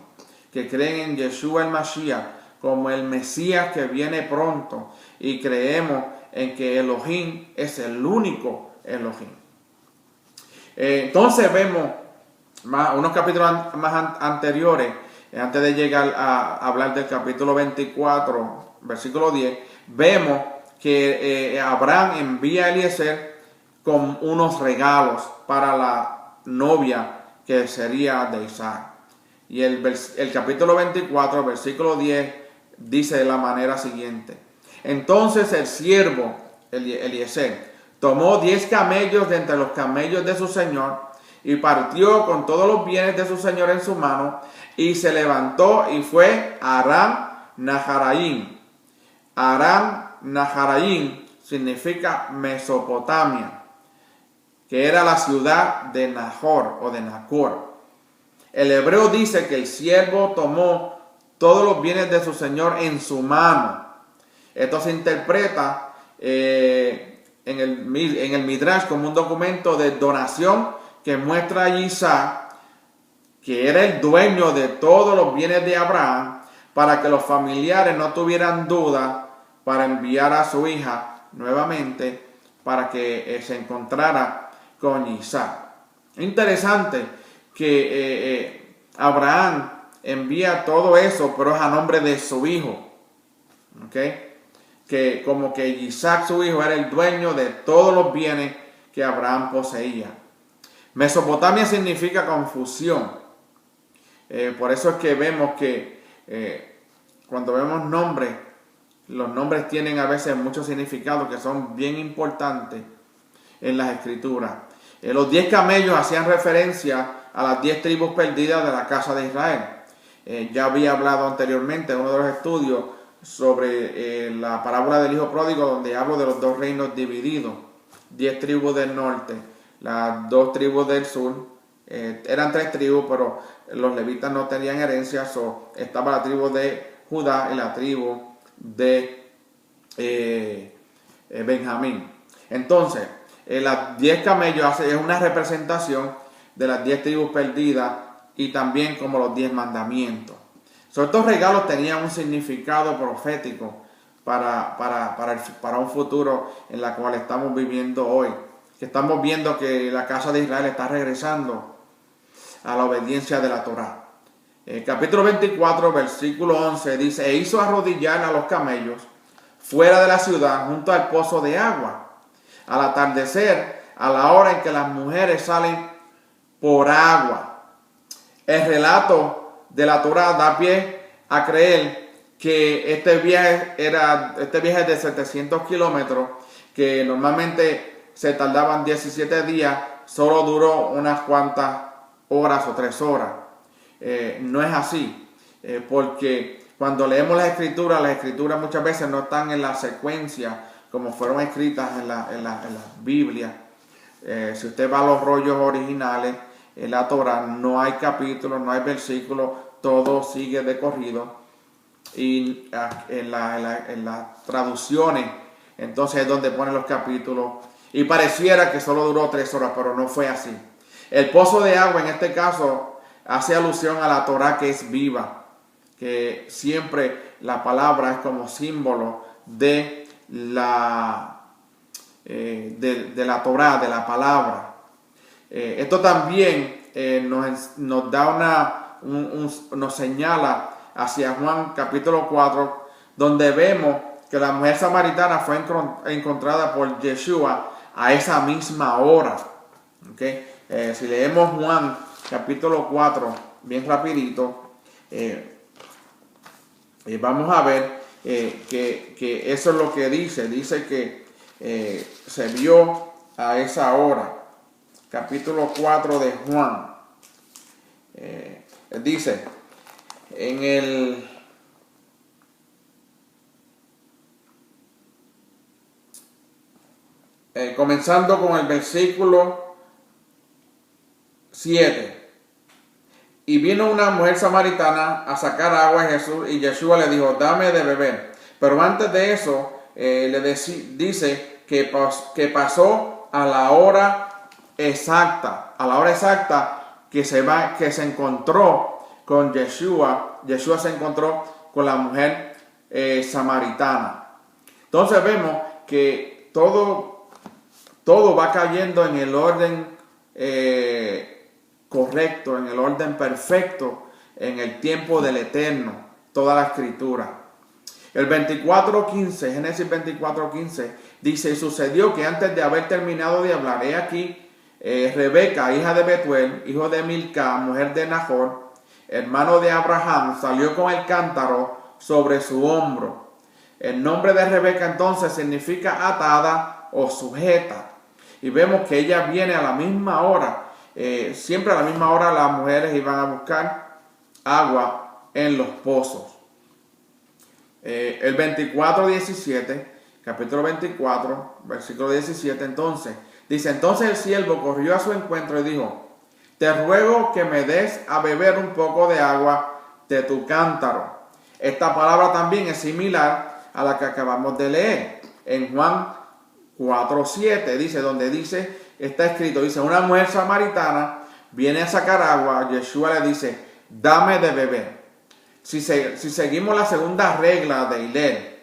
S1: que creen en Yeshua el Mashiach como el Mesías que viene pronto, y creemos en que Elohim es el único Elohim. Entonces vemos unos capítulos más anteriores, antes de llegar a hablar del capítulo 24, versículo 10, vemos que Abraham envía a Eliezer con unos regalos para la novia que sería de Isaac. Y el capítulo 24, versículo 10, dice de la manera siguiente. Entonces el siervo Eliezer tomó 10 camellos de entre los camellos de su señor y partió con todos los bienes de su señor en su mano y se levantó y fue a Aram Naharaim. Aram Naharaim significa Mesopotamia, que era la ciudad de Nahor o de Nacor. El hebreo dice que el siervo tomó todos los bienes de su señor en su mano. Esto se interpreta en el Midrash como un documento de donación que muestra a Isaac, que era el dueño de todos los bienes de Abraham, para que los familiares no tuvieran duda para enviar a su hija nuevamente para que se encontrara con Isaac. Interesante que Abraham envía todo eso, pero es a nombre de su hijo. ¿Okay? Que como que Isaac, su hijo, era el dueño de todos los bienes que Abraham poseía. Mesopotamia significa confusión. Por eso es que vemos que cuando vemos nombres, los nombres tienen a veces muchos significados que son bien importantes en las escrituras. Los 10 camellos hacían referencia a las 10 tribus perdidas de la casa de Israel. Ya había hablado anteriormente en uno de los estudios sobre la parábola del hijo pródigo, donde hablo de los 2 reinos divididos. 10 tribus del norte, las 2 tribus del sur. Eran 3 tribus, pero los levitas no tenían herencia. Estaba la tribu de Judá y la tribu de Benjamín. Entonces, las 10 camellos es una representación de las 10 tribus perdidas y también como los 10 mandamientos. Estos regalos tenían un significado profético para un futuro en la cual estamos viviendo hoy. Que estamos viendo que la casa de Israel está regresando a la obediencia de la Torá. Capítulo 24, versículo 11 dice: e hizo arrodillar a los camellos fuera de la ciudad junto al pozo de agua. Al atardecer, a la hora en que las mujeres salen por agua. El relato de la Torá da pie a creer que este viaje de 700 kilómetros, que normalmente se tardaban 17 días, solo duró unas cuantas horas o 3 horas. No es así, porque cuando leemos las escrituras muchas veces no están en la secuencia como fueron escritas en la Biblia. Si usted va a los rollos originales, en la Torah no hay capítulos, no hay versículos, todo sigue de corrido. Y en las traducciones, entonces es donde ponen los capítulos. Y pareciera que solo duró 3 horas, pero no fue así. El pozo de agua en este caso hace alusión a la Torah, que es viva, que siempre la palabra es como símbolo de la Torah, de la palabra. Esto también nos da nos señala hacia Juan capítulo 4, donde vemos que la mujer samaritana fue encontrada por Yeshua a esa misma hora. ¿Okay? Si leemos Juan capítulo 4 bien rapidito, vamos a ver que eso es lo que dice que se vio a esa hora. Capítulo 4 de Juan. Dice, comenzando con el versículo 7. Y vino una mujer samaritana a sacar agua a Jesús, y Yeshua le dijo, dame de beber. Pero antes de eso, dice que pasó a la hora exacta, que se encontró con Yeshua. Yeshua se encontró con la mujer samaritana. Entonces vemos que todo va cayendo en el orden correcto, en el orden perfecto, en el tiempo del Eterno, toda la Escritura. El 24:15, Génesis 24:15, dice, y sucedió que antes de haber terminado de hablar, he aquí, Rebeca, hija de Betuel, hijo de Milca, mujer de Nahor, hermano de Abraham, salió con el cántaro sobre su hombro. El nombre de Rebeca entonces significa atada o sujeta. Y vemos que ella viene a la misma hora. Siempre a la misma hora las mujeres iban a buscar agua en los pozos. El 24:17, capítulo 24, versículo 17, entonces el siervo corrió a su encuentro y dijo, te ruego que me des a beber un poco de agua de tu cántaro. Esta palabra también es similar a la que acabamos de leer en Juan 4:7, está escrito, dice, una mujer samaritana viene a sacar agua, Yeshua le dice, dame de beber. Si seguimos la segunda regla de Hillel,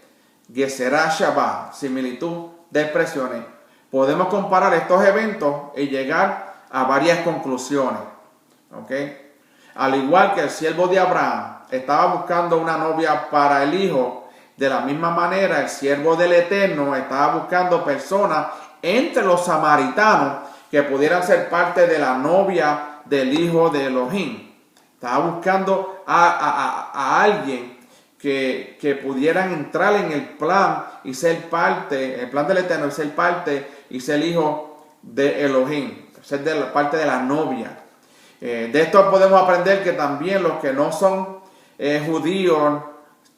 S1: Gezerah Shabbat, similitud de expresiones, podemos comparar estos eventos y llegar a varias conclusiones. ¿Okay? Al igual que el siervo de Abraham estaba buscando una novia para el hijo, de la misma manera el siervo del Eterno estaba buscando personas entre los samaritanos que pudieran ser parte de la novia del hijo de Elohim. Estaba buscando a alguien que pudieran entrar en el plan y ser parte, el plan del Eterno, y ser parte y ser hijo de Elohim, ser parte de la novia. De esto podemos aprender que también los que no son judíos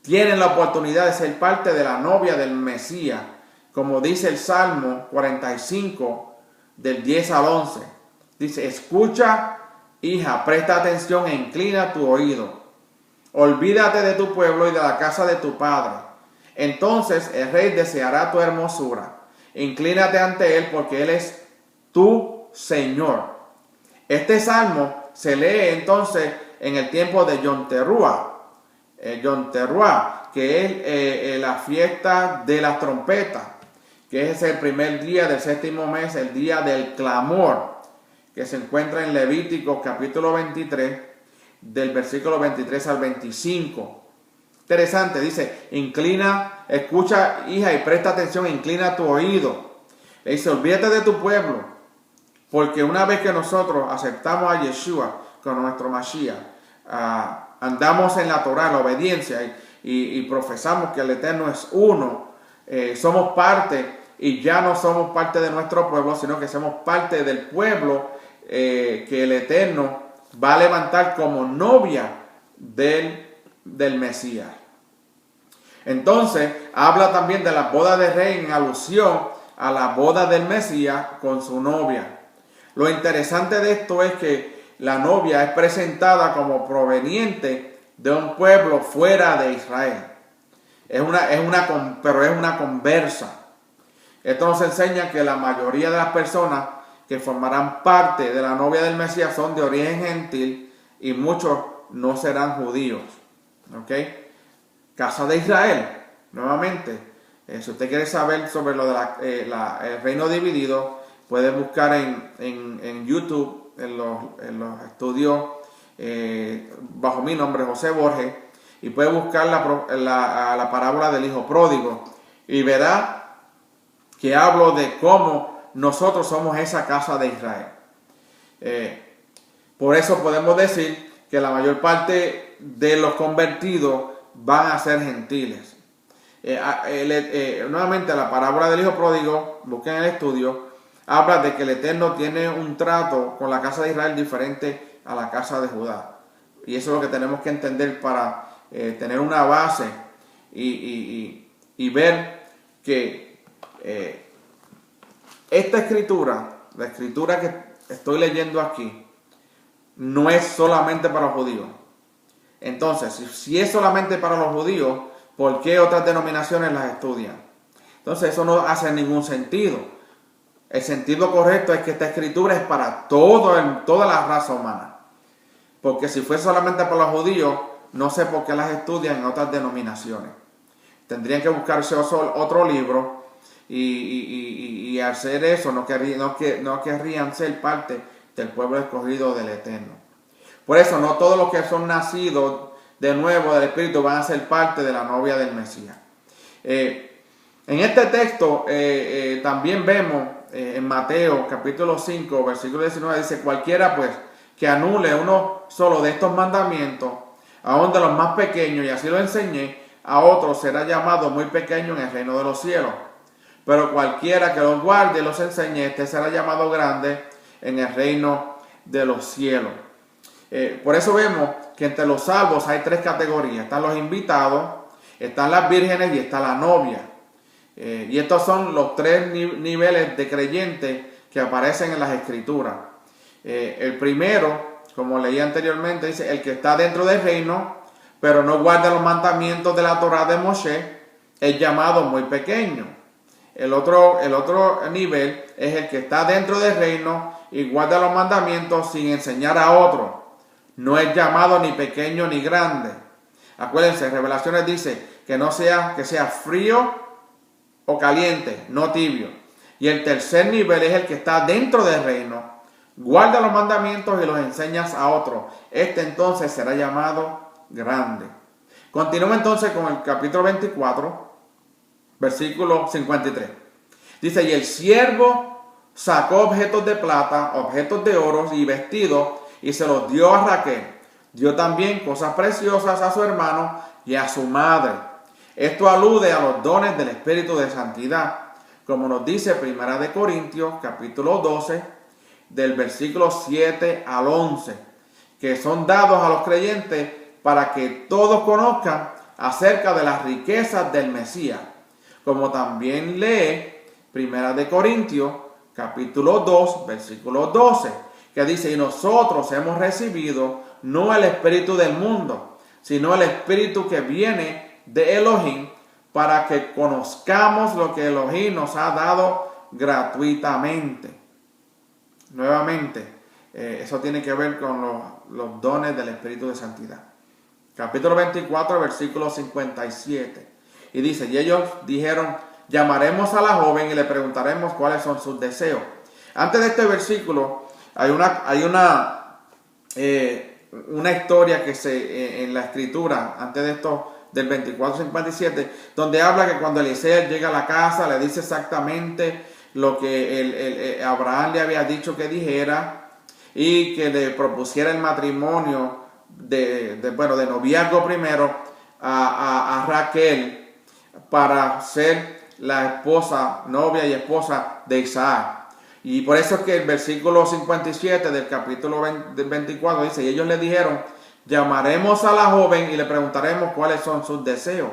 S1: tienen la oportunidad de ser parte de la novia del Mesías, como dice el Salmo 45, del 10 al 11. Dice, escucha, hija, presta atención e inclina tu oído. Olvídate de tu pueblo y de la casa de tu padre. Entonces el rey deseará tu hermosura. Inclínate ante él porque él es tu Señor. Este salmo se lee entonces en el tiempo de Yom Teruah. Yom Teruah, que es la fiesta de las trompetas, que es el primer día del séptimo mes, el día del clamor, que se encuentra en Levítico capítulo 23, del versículo 23 al 25. Interesante, dice, escucha, hija, y presta atención, inclina tu oído. Le dice, olvídate de tu pueblo, porque una vez que nosotros aceptamos a Yeshua como nuestro Mashiach, andamos en la Torah, en la obediencia, y profesamos que el Eterno es uno, somos parte, y ya no somos parte de nuestro pueblo, sino que somos parte del pueblo que el Eterno va a levantar como novia del Mesías. Entonces, habla también de la boda de rey en alusión a la boda del Mesías con su novia. Lo interesante de esto es que la novia es presentada como proveniente de un pueblo fuera de Israel. Pero es una conversa. Esto nos enseña que la mayoría de las personas que formarán parte de la novia del Mesías son de origen gentil y muchos no serán judíos. ¿Ok? Casa de Israel, nuevamente. Si usted quiere saber sobre lo de el reino dividido, puede buscar en YouTube, en los estudios bajo mi nombre, José Borges, y puede buscar la parábola del hijo pródigo y verá que hablo de cómo nosotros somos esa casa de Israel. Por eso podemos decir que la mayor parte de los convertidos van a ser gentiles. Nuevamente la parábola del hijo pródigo, busquen el estudio, habla de que el Eterno tiene un trato con la casa de Israel diferente a la casa de Judá. Y eso es lo que tenemos que entender para tener una base y ver que esta escritura, la escritura que estoy leyendo aquí, no es solamente para los judíos. Entonces, si es solamente para los judíos, ¿por qué otras denominaciones las estudian? Entonces, eso no hace ningún sentido. El sentido correcto es que esta escritura es para toda la raza humana. Porque si fuese solamente para los judíos, no sé por qué las estudian en otras denominaciones. Tendrían que buscarse otro libro y hacer eso no querrían ser parte del pueblo escogido del Eterno. Por eso no todos los que son nacidos de nuevo del Espíritu van a ser parte de la novia del Mesías. En este texto también vemos en Mateo capítulo 5 versículo 19 dice: cualquiera pues que anule uno solo de estos mandamientos, aun de los más pequeños, y así lo enseñé a otros, será llamado muy pequeño en el reino de los cielos. Pero cualquiera que los guarde y los enseñe, este será llamado grande en el reino de los cielos. Por eso vemos que entre los salvos hay tres categorías. Están los invitados, están las vírgenes y está la novia. Y estos son los tres niveles de creyentes que aparecen en las escrituras. El primero, como leí anteriormente, dice: el que está dentro del reino, pero no guarda los mandamientos de la Torá de Moshe, es llamado muy pequeño. El otro nivel es el que está dentro del reino y guarda los mandamientos sin enseñar a otro. No es llamado ni pequeño ni grande. Acuérdense, Revelaciones dice que sea frío o caliente, no tibio. Y el tercer nivel es el que está dentro del reino, guarda los mandamientos y los enseñas a otro. Este entonces será llamado grande. Continúa entonces con el capítulo 24, versículo 53. Dice: y el siervo sacó objetos de plata, objetos de oro y vestidos, y se los dio a Raquel. Dio también cosas preciosas a su hermano y a su madre. Esto alude a los dones del Espíritu de Santidad, como nos dice Primera de Corintios, capítulo 12, del versículo 7 al 11, que son dados a los creyentes para que todos conozcan acerca de las riquezas del Mesías. Como también lee Primera de Corintios, capítulo 2, versículo 12, que dice: y nosotros hemos recibido no el espíritu del mundo, sino el espíritu que viene de Elohim, para que conozcamos lo que Elohim nos ha dado gratuitamente. Nuevamente, eso tiene que ver con los dones del Espíritu de Santidad. Capítulo 24, versículo 57. Y dice: y ellos dijeron: llamaremos a la joven y le preguntaremos cuáles son sus deseos. Antes de este versículo hay una historia que en la escritura, antes de esto, del 24:57, donde habla que cuando Eliezer llega a la casa, le dice exactamente lo que Abraham le había dicho que dijera, y que le propusiera el matrimonio de noviazgo primero a Raquel para ser la esposa, novia y esposa de Isaac. Y por eso es que el versículo 57 del capítulo 24 dice: y ellos le dijeron: llamaremos a la joven y le preguntaremos cuáles son sus deseos.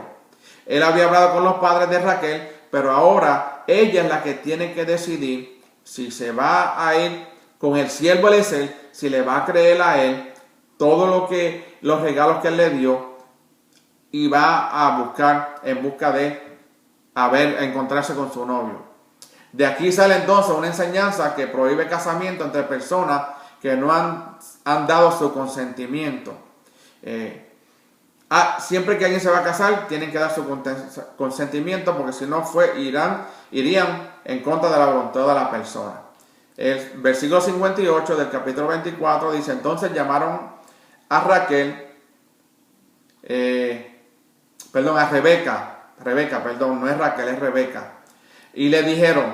S1: Él había hablado con los padres de Raquel, pero ahora ella es la que tiene que decidir si se va a ir con el siervo Eliezer, si le va a creer a él todo los regalos que él le dio, y va a buscar en busca de encontrarse con su novio. De aquí sale entonces una enseñanza que prohíbe casamiento entre personas que no han dado su consentimiento. Siempre que alguien se va a casar, tienen que dar su consentimiento, porque si no irían en contra de la voluntad de la persona. El versículo 58 del capítulo 24 dice: entonces llamaron a Raquel, a Rebeca, no es Raquel, es Rebeca. Y le dijeron: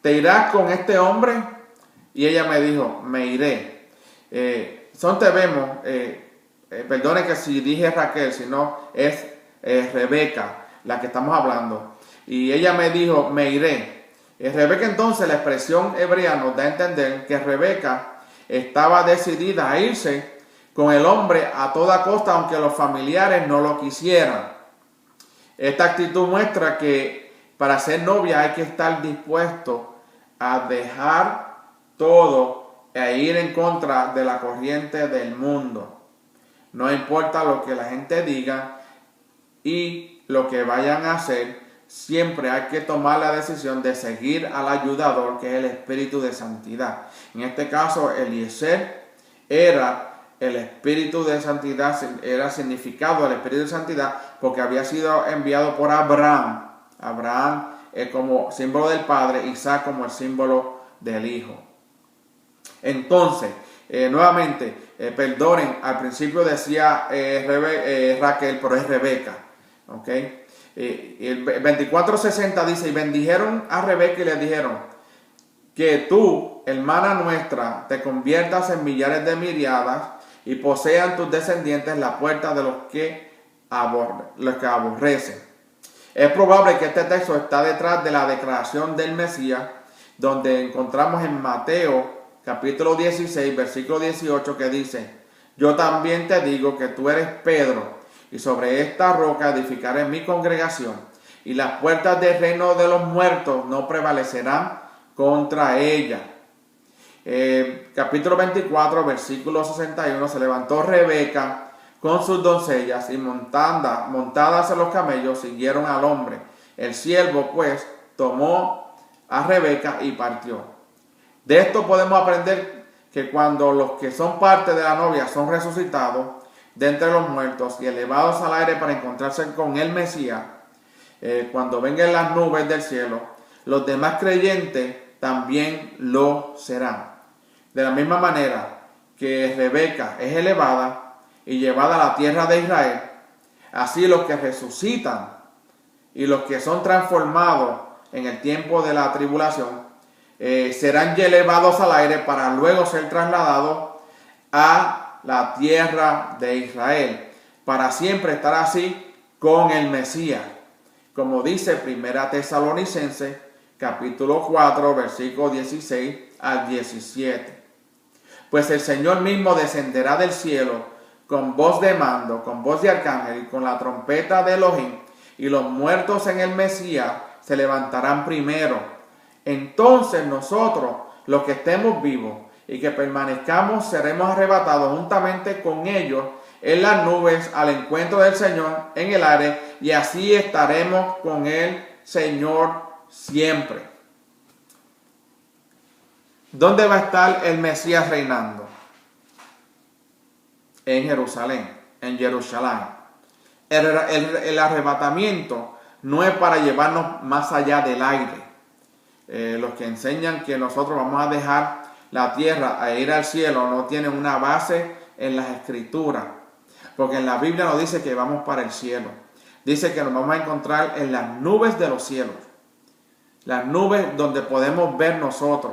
S1: ¿te irás con este hombre? Y ella me dijo: me iré. Perdone que si dije Raquel, sino es Rebeca la que estamos hablando. Y ella me dijo: me iré. Rebeca entonces, la expresión hebrea nos da a entender que Rebeca estaba decidida a irse con el hombre a toda costa, aunque los familiares no lo quisieran. Esta actitud muestra que para ser novia hay que estar dispuesto a dejar todo e ir en contra de la corriente del mundo. No importa lo que la gente diga y lo que vayan a hacer, siempre hay que tomar la decisión de seguir al ayudador, que es el Espíritu de Santidad. En este caso, Eliezer era el Espíritu de Santidad, era significado del Espíritu de Santidad porque había sido enviado por Abraham. Abraham como símbolo del Padre, Isaac como el símbolo del Hijo. Entonces, nuevamente, perdonen, al principio decía Raquel, pero es Rebeca. ¿Ok? El 24:60 dice, y bendijeron a Rebeca y le dijeron, que tú, hermana nuestra, te conviertas en millares de miriadas y posean tus descendientes la puerta de los que aborrecen. Es probable que este texto está detrás de la declaración del Mesías, donde encontramos en Mateo capítulo 16, versículo 18, que dice, yo también te digo que tú eres Pedro, y sobre esta roca edificaré mi congregación, y las puertas del reino de los muertos no prevalecerán contra ella. Capítulo 24, versículo 61, se levantó Rebeca con sus doncellas y montadas en los camellos siguieron al hombre. El siervo pues tomó a Rebeca y partió. De esto podemos aprender que cuando los que son parte de la novia son resucitados de entre los muertos y elevados al aire para encontrarse con el Mesías, cuando vengan las nubes del cielo, los demás creyentes también lo serán. De la misma manera que Rebeca es elevada y llevada a la tierra de Israel, así los que resucitan y los que son transformados en el tiempo de la tribulación serán elevados al aire para luego ser trasladados a la tierra de Israel, para siempre estar así con el Mesías, como dice Primera Tesalonicenses capítulo 4, versículo 16 al 17. Pues el Señor mismo descenderá del cielo con voz de mando, con voz de arcángel y con la trompeta de Elohim, y los muertos en el Mesías se levantarán primero. Entonces nosotros, los que estemos vivos y que permanezcamos, seremos arrebatados juntamente con ellos en las nubes al encuentro del Señor en el aire, y así estaremos con el Señor siempre. ¿Dónde va a estar el Mesías reinando? En Jerusalén, en Jerusalén. El arrebatamiento no es para llevarnos más allá del aire. Los que enseñan que nosotros vamos a dejar la tierra a ir al cielo no tienen una base en las Escrituras, porque en la Biblia nos dice que vamos para el cielo. Dice que nos vamos a encontrar en las nubes de los cielos, las nubes donde podemos ver nosotros.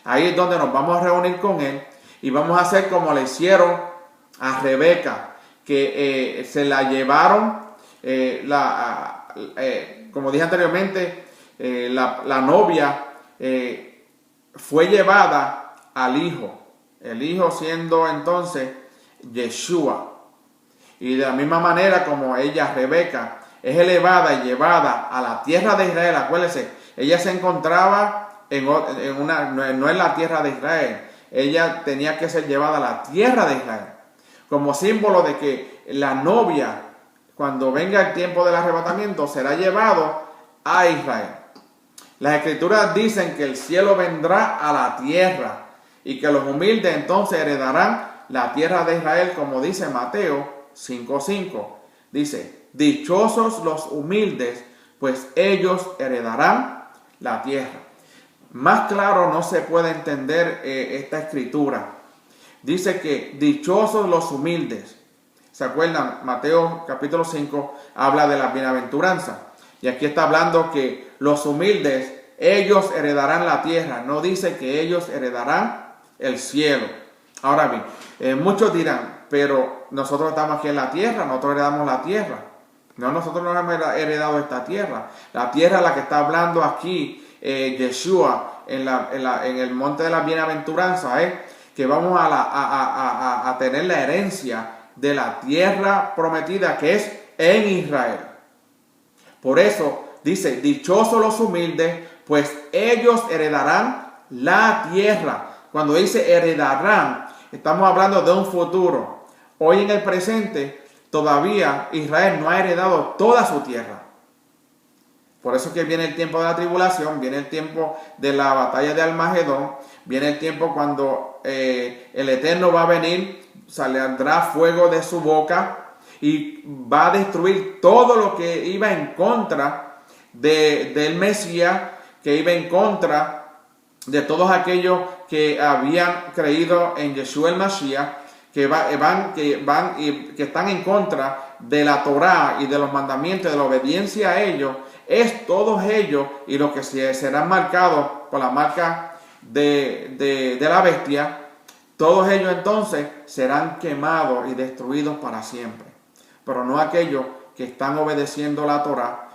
S1: Ahí es donde nos vamos a reunir con Él y vamos a hacer como le hicieron a Rebeca, que se la llevaron, como dije anteriormente, la novia fue llevada al hijo, el hijo siendo entonces Yeshua. Y de la misma manera como ella, Rebeca, es elevada y llevada a la tierra de Israel. Acuérdense, ella se encontraba no en la tierra de Israel, ella tenía que ser llevada a la tierra de Israel, como símbolo de que la novia, cuando venga el tiempo del arrebatamiento, será llevado a Israel. Las Escrituras dicen que el cielo vendrá a la tierra y que los humildes entonces heredarán la tierra de Israel, como dice Mateo 5:5. Dice, dichosos los humildes, pues ellos heredarán la tierra. Más claro no se puede entender esta escritura. Dice que dichosos los humildes. ¿Se acuerdan? Mateo capítulo 5 habla de la bienaventuranza. Y aquí está hablando que los humildes, ellos heredarán la tierra. No dice que ellos heredarán el cielo. Ahora bien, muchos dirán, pero nosotros estamos aquí en la tierra, nosotros heredamos la tierra. No, nosotros no hemos heredado esta tierra. La tierra a la que está hablando aquí Yeshua en el monte de las bienaventuranzas, que vamos a tener la herencia de la tierra prometida que es en Israel. Por eso dice, dichosos los humildes, pues ellos heredarán la tierra. Cuando dice heredarán, estamos hablando de un futuro. Hoy en el presente, todavía Israel no ha heredado toda su tierra. Por eso que viene el tiempo de la tribulación, viene el tiempo de la batalla de Armagedón, viene el tiempo cuando el Eterno va a venir, saldrá fuego de su boca y va a destruir todo lo que iba en contra del Mesías, que iba en contra de todos aquellos que habían creído en Yeshua el Mashiach, que están en contra de la Torá y de los mandamientos, de la obediencia a ellos. Es todos ellos y los que serán marcados por la marca de la bestia, todos ellos entonces serán quemados y destruidos para siempre. Pero no aquellos que están obedeciendo la Torá.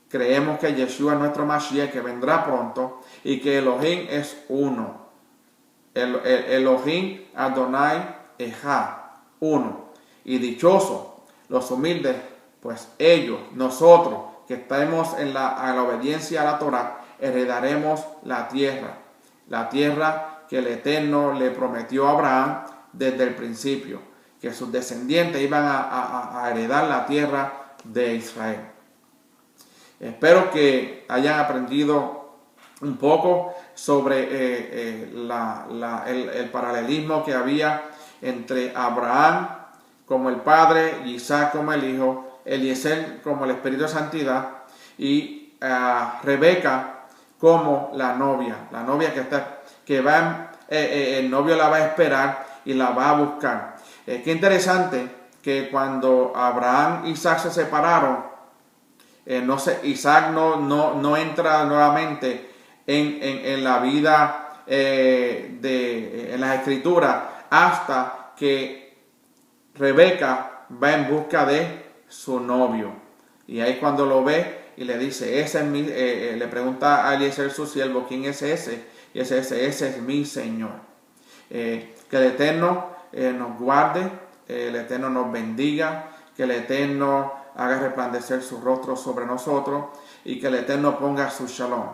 S1: Creemos que Yeshua es nuestro Mashiach, que vendrá pronto, y que Elohim es uno. Elohim Adonai Echad, uno. Y dichosos los humildes, pues ellos, nosotros, que estemos en la obediencia a la Torá, heredaremos la tierra que el Eterno le prometió a Abraham desde el principio, que sus descendientes iban a heredar la tierra de Israel. Espero que hayan aprendido un poco sobre el paralelismo que había entre Abraham como el padre, Isaac como el hijo, Eliezer como el espíritu de santidad y Rebeca como la novia el novio la va a esperar y la va a buscar. Qué interesante que cuando Abraham y Isaac se separaron, Isaac no entra nuevamente en la vida en las escrituras hasta que Rebeca va en busca de su novio. Y ahí cuando lo ve y le dice, ese es le pregunta a Eliezer su siervo, ¿quién es ese? Y ese es mi Señor. Que el Eterno nos guarde, el Eterno nos bendiga, que el Eterno haga resplandecer su rostro sobre nosotros y que el Eterno ponga su shalom.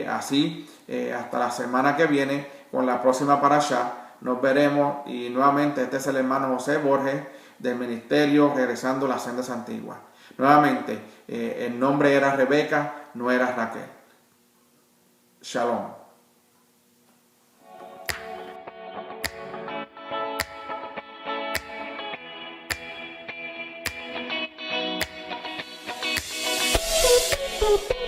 S1: Así, hasta la semana que viene con la próxima parashá. Nos veremos y nuevamente este es el hermano José Borges del ministerio Regresando a las Sendas Antiguas. Nuevamente, el nombre era Rebeca, no era Raquel. Shalom.
S2: Boop, boop.